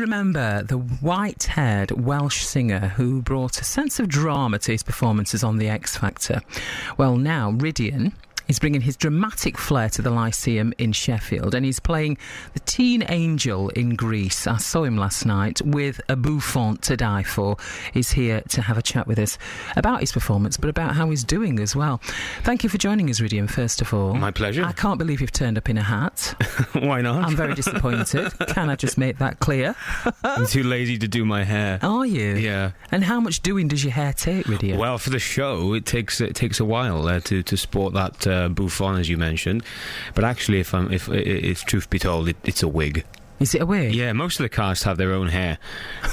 remember the white-haired Welsh singer who brought a sense of drama to his performances on The X Factor? Well, now Rydian is bringing his dramatic flair to the Lyceum in Sheffield, and he's playing the teen angel in Grease. I saw him last night with a bouffant to die for. He's here to have a chat with us about his performance, but about how he's doing as well. Thank you for joining us, Rydian, first of all. My pleasure. I can't believe you've turned up in a hat. Why not? I'm very disappointed. Can I just make that clear? I'm too lazy to do my hair. Are you? Yeah. And how much doing does your hair take, Rydian? Well, for the show, it takes a while to sport that bouffant, as you mentioned. But actually, if truth be told, it's a wig. Is it a wig? Yeah, most of the cast have their own hair.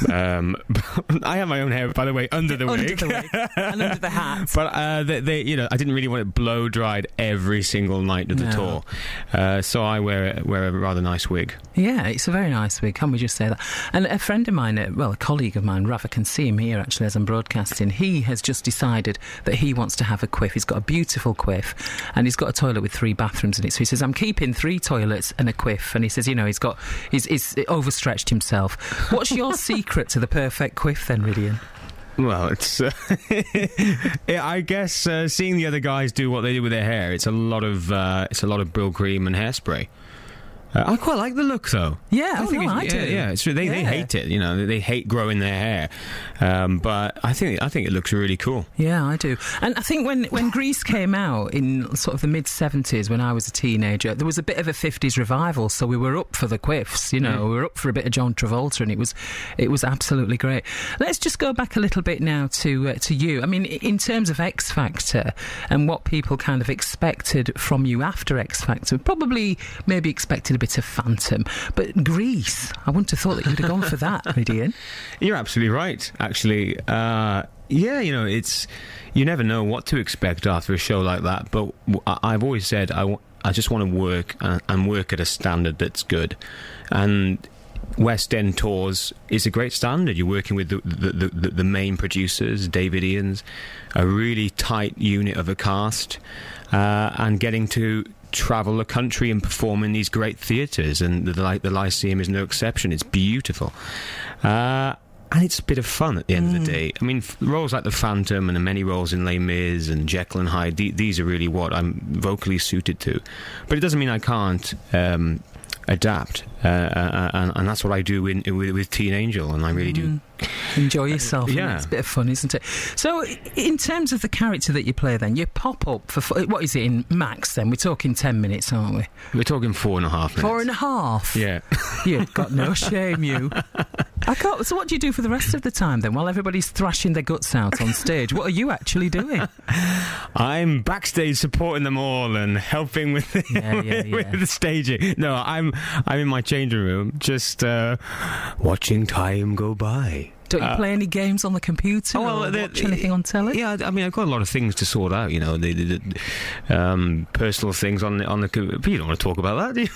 I have my own hair, by the way, under the wig. Under the wig. And under the hat. But they, I didn't really want it blow dried every single night of the tour, so I wear a rather nice wig. Yeah, it's a very nice wig. Can we just say that? And a friend of mine, a colleague of mine, Rafa can see him here actually as I'm broadcasting. He has just decided that he wants to have a quiff. He's got a beautiful quiff, and he's got a toilet with 3 bathrooms in it. So he says, "I'm keeping 3 toilets and a quiff." And he says, he's overstretched himself. What's your secret to the perfect quiff then, Rydian? Well, it's I guess seeing the other guys do what they do with their hair, it's a lot of Brill cream and hairspray. I quite like the look, though. Yeah, I do. Yeah, they hate it. They hate growing their hair, but I think it looks really cool. Yeah, I do. And I think when Grease came out in sort of the mid-70s, when I was a teenager, there was a bit of a 50s revival. So we were up for the quiffs. We were up for a bit of John Travolta, and it was absolutely great. Let's just go back a little bit now to you. I mean, in terms of X Factor and what people kind of expected from you after X Factor, probably maybe expected a bit of Phantom, but Grease, I wouldn't have thought that you'd have gone for that, Rydian. You're absolutely right, actually. It's, you never know what to expect after a show like that, but I've always said I just want to work and work at a standard that's good, and West End tours is a great standard. You're working with the main producers, David Ians, a really tight unit of a cast, and getting to travel the country and perform in these great theatres, and the Lyceum is no exception. It's beautiful. And it's a bit of fun at the end of the day. I mean, roles like the Phantom and the many roles in Les Mis and Jekyll and Hyde, these are really what I'm vocally suited to. But it doesn't mean I can't adapt, and that's what I do with Teen Angel, and I really do enjoy yourself. Yeah, it's a bit of fun, isn't it? So in terms of the character that you play then, you pop up for what is it in max then? We're talking 10 minutes, aren't we? We're talking 4.5 minutes. 4.5? Yeah. You've got no shame, you. I can't. So what do you do for the rest of the time then, while everybody's thrashing their guts out on stage? What are you actually doing? I'm backstage supporting them all and helping with with the staging. No, I'm in my changing room just watching time go by. Don't you play any games on the computer or watch anything on telly? Yeah, I mean, I've got a lot of things to sort out, the personal things on the computer. You don't want to talk about that,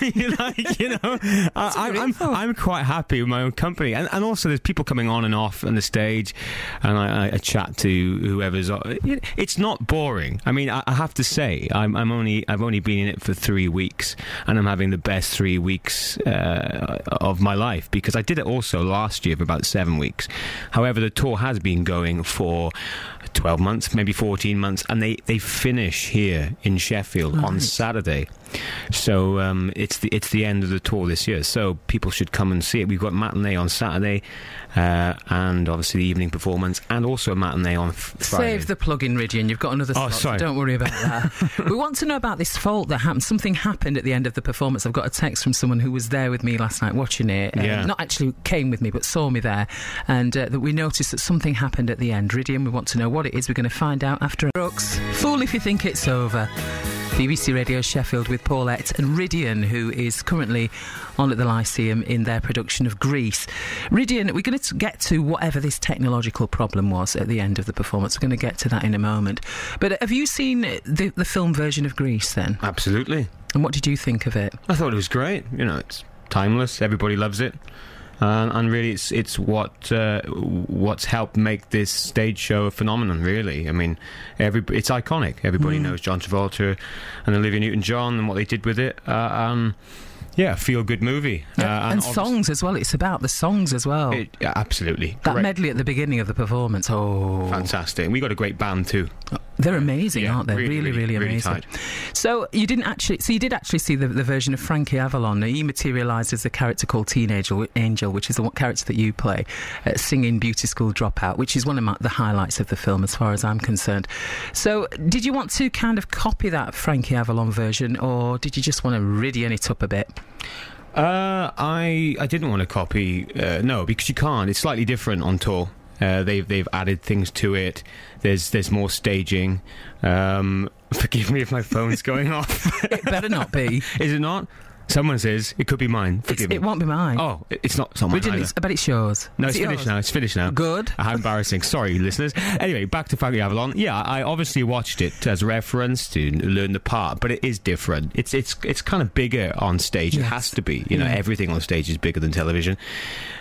I'm quite happy with my own company. And also there's people coming on and off on the stage, and I chat to whoever's on. It's not boring. I mean, I have to say, I've only been in it for 3 weeks, and I'm having the best 3 weeks of my life, because I did it also last year for about 7 weeks. However, the tour has been going for 12 months, maybe 14 months, and they finish here in Sheffield on Saturday. So it's the end of the tour this year, so people should come and see it. We've got matinee on Saturday, and obviously the evening performance, and also a matinee on Friday. Save the plug-in, Rydian. You've got another slot, so don't worry about that. We want to know about this fault that happened. Something happened at the end of the performance. I've got a text from someone who was there with me last night watching it. Not actually came with me, but saw me there, and that we noticed that something happened at the end. Rydian, we want to know what it is. We're going to find out after Brooks. Fool if you think it's over. BBC Radio Sheffield with Paulette and Rydian, who is currently on at the Lyceum in their production of Grease. Rydian, we're going to get to whatever this technological problem was at the end of the performance. We're going to get to that in a moment. But have you seen the film version of Grease then? Absolutely. And what did you think of it? I thought it was great. It's timeless. Everybody loves it. And really, it's what's helped make this stage show a phenomenon. Really, I mean, it's iconic. Everybody knows John Travolta and Olivia Newton-John and what they did with it. Yeah, feel-good movie. And songs as well. It's about the songs as well. Absolutely. That medley at the beginning of the performance. Oh, fantastic. And we got a great band too. They're amazing, aren't they? Really amazing. Tight. So you did actually see the version of Frankie Avalon. He materialised as a character called Teen Angel, which is the character that you play, singing Beauty School Dropout, which is one of the highlights of the film as far as I'm concerned. So did you want to kind of copy that Frankie Avalon version, or did you just want to riddy it up a bit? I didn't want to copy. No, because you can't. It's slightly different on tour. They've added things to it. There's more staging. Forgive me if my phone's going off. It better not be. Is it not? Someone says it could be mine. Forgive me. It won't be mine. Oh, it's not mine either. I bet it's yours. No, it's finished now. It's finished now. Good. How embarrassing. Sorry, listeners. Anyway, back to Frankie Avalon. Yeah, I obviously watched it as reference to learn the part, but it is different. It's kind of bigger on stage. Yes. It has to be. You know, everything on stage is bigger than television.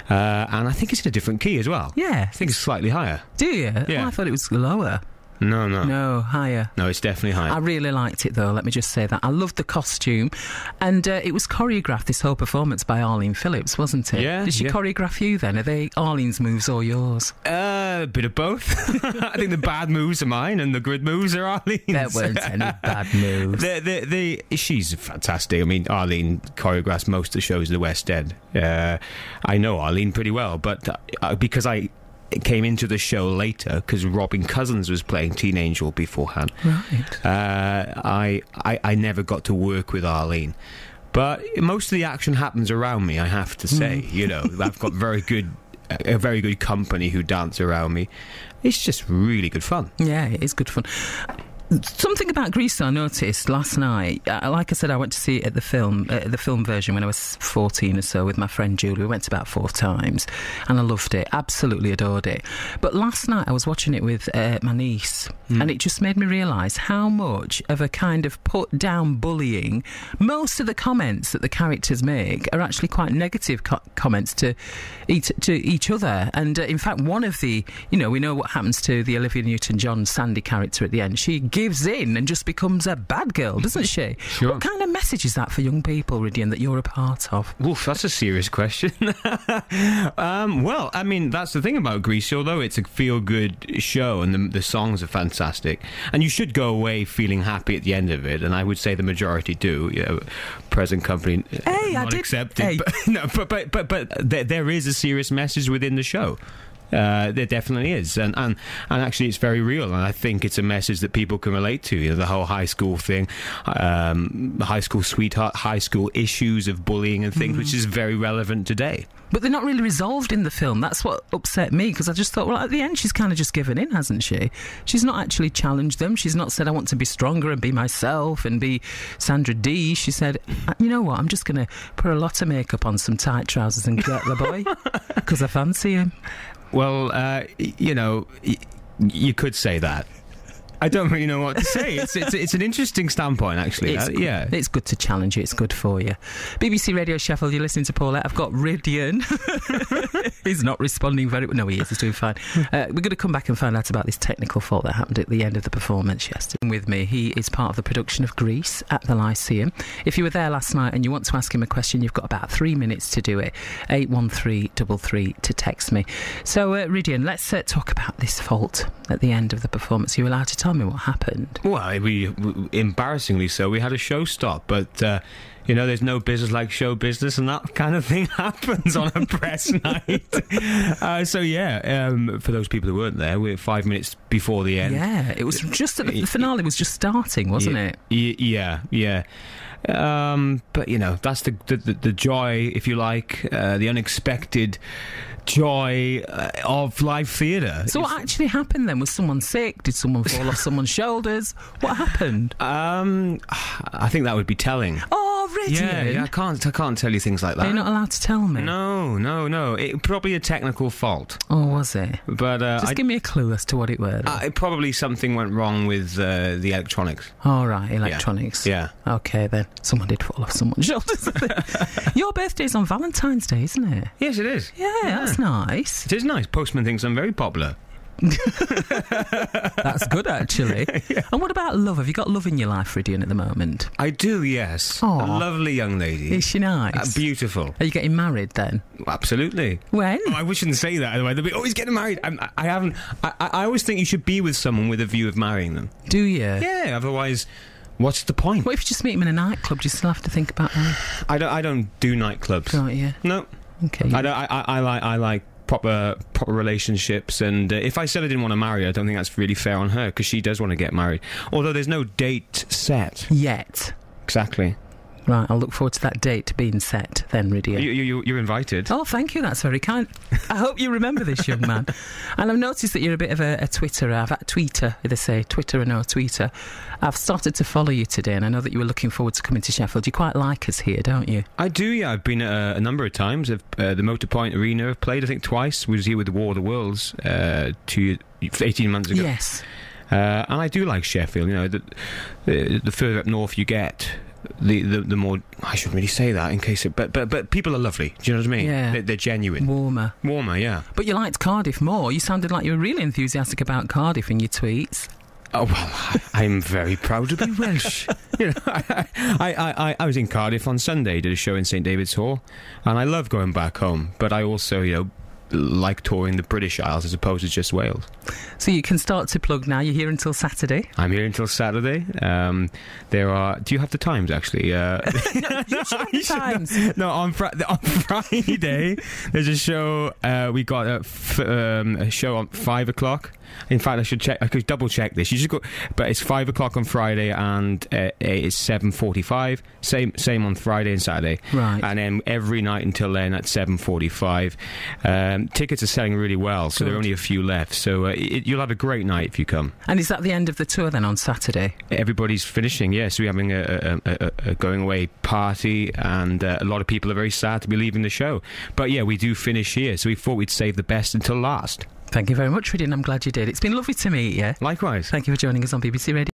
And I think it's in a different key as well. Yeah. I think it's slightly higher. Do you? Yeah. Oh, I thought it was lower. No, higher. No, it's definitely higher. I really liked it, though, let me just say that. I loved the costume, and it was choreographed, this whole performance, by Arlene Phillips, wasn't it? Yeah. Did she choreograph you, then? Are they Arlene's moves or yours? A bit of both. I think the bad moves are mine, and the good moves are Arlene's. There weren't any bad moves. She's fantastic. I mean, Arlene choreographs most of the shows in the West End. I know Arlene pretty well, but because I came into the show later because Robin Cousins was playing Teen Angel beforehand. Right. I never got to work with Arlene, but most of the action happens around me. I have to say, you know, I've got a very good company who dance around me. It's just really good fun. Yeah, it is good fun. Something about Grease I noticed last night. Like I said, I went to see it at the film version when I was 14 or so with my friend Julie. We went about 4 times and I loved it, absolutely adored it. But last night I was watching it with my niece and it just made me realise how much of a kind of put down bullying most of the comments that the characters make are actually quite negative comments to each other. And in fact, one of the, you know, we know what happens to the Olivia Newton-John Sandy character at the end. She gives in and just becomes a bad girl, doesn't she? Sure. What kind of message is that for young people, Ridian, that you're a part of? Oof, that's a serious question. Well, I mean, that's the thing about Grease. Although it's a feel-good show and the songs are fantastic, and you should go away feeling happy at the end of it, and I would say the majority do. You know, present company not accepted. Hey. But there is a serious message within the show. There definitely is, and actually it's very real, and I think it's a message that people can relate to. You know, the whole high school thing, high school sweetheart, high school issues of bullying and things, which is very relevant today. But they're not really resolved in the film. That's what upset me, because I just thought, well, at the end she's kind of just given in, hasn't she? She's not actually challenged them. She's not said, I want to be stronger and be myself and be Sandra Dee. She said, you know what, I'm just going to put a lot of makeup on, some tight trousers and get the boy because I fancy him. Well, you know, you could say that. I don't really know what to say. It's an interesting standpoint, actually. It's good to challenge you. It's good for you. BBC Radio Sheffield, you're listening to Paulette. I've got Ridian. He's not responding very well. No, he is. He's doing fine. We're going to come back and find out about this technical fault that happened at the end of the performance yesterday. With me, he is part of the production of Grease at the Lyceum. If you were there last night and you want to ask him a question, you've got about 3 minutes to do it. 81333 to text me. So, Ridian, let's talk about this fault at the end of the performance. Are you allowed to tell me what happened? Well, we embarrassingly so, we had a show stop, but you know, there's no business like show business, and that kind of thing happens on a press night. So for those people who weren't there, we're 5 minutes before the end. Yeah, it was just the finale was just starting, wasn't it? Yeah. But you know, that's the joy, if you like, the unexpected joy of live theatre. So what actually happened then? Was someone sick? Did someone fall off someone's shoulders? What happened? I think that would be telling. Oh, Ridian. Yeah, I can't tell you things like that. Are you not allowed to tell me? No. It probably a technical fault. Oh, was it? But just give me a clue as to what it was. Probably something went wrong with the electronics. All right, electronics. Yeah. Okay, then. Someone did fall off someone's shoulders. Your birthday's on Valentine's Day, isn't it? Yes, it is. Yeah, that's nice. It is nice. Postman thinks I'm very popular. That's good, actually. Yeah. And what about love? Have you got love in your life, Rhydian, at the moment? I do, yes. Aww. A lovely young lady. Is she nice? Beautiful. Are you getting married then? Absolutely. When? Oh, I shouldn't say that. Otherwise, they'll be, he's getting married. I haven't. I always think you should be with someone with a view of marrying them. Do you? Yeah. Otherwise, what's the point? What if you just meet them in a nightclub? Do you still have to think about that? I don't do nightclubs. Don't you? No. Okay. I like proper relationships, and if I said I didn't want to marry her, I don't think that's really fair on her, because she does want to get married. Although there's no date set yet. Exactly. Right, I'll look forward to that date being set then, Rhydian. You're invited. Oh, thank you, that's very kind. I hope you remember this, young man. And I've noticed that you're a bit of a Twitterer. Tweeter, they say, Twitterer, no, tweeter. I've started to follow you today, and I know that you were looking forward to coming to Sheffield. You quite like us here, don't you? I do, yeah. I've been a number of times. The Motorpoint Arena I've played, I think, twice. We was here with the War of the Worlds 18 months ago. Yes. And I do like Sheffield. You know, the further up north you get, the more, I shouldn't really say that in case it, but people are lovely. Do you know what I mean? Yeah. They're genuine. Warmer, yeah. But you liked Cardiff more. You sounded like you were really enthusiastic about Cardiff in your tweets. Oh, well, I'm very proud to be Welsh. You know, I was in Cardiff on Sunday, did a show in St David's Hall, and I love going back home, but I also, you know, like touring the British Isles as opposed to just Wales. So you can start to plug now. You're here until Saturday. I'm here until Saturday. There are... Do you have the times, actually? No, you should have the times. No, on Friday, there's a show. We got a show on 5 o'clock. In fact, I could double check this. You should go, but it's 5 o'clock on Friday, and it's 7:45. Same on Friday and Saturday. Right. And then every night until then at 7:45. Tickets are selling really well, so there are only a few left. So you'll have a great night if you come. And is that the end of the tour then on Saturday? Everybody's finishing. Yes, we're having a going away party, and a lot of people are very sad to be leaving the show. But yeah, we do finish here, so we thought we'd save the best until last. Thank you very much, Rhydian. I'm glad you did. It's been lovely to meet you. Likewise. Thank you for joining us on BBC Radio.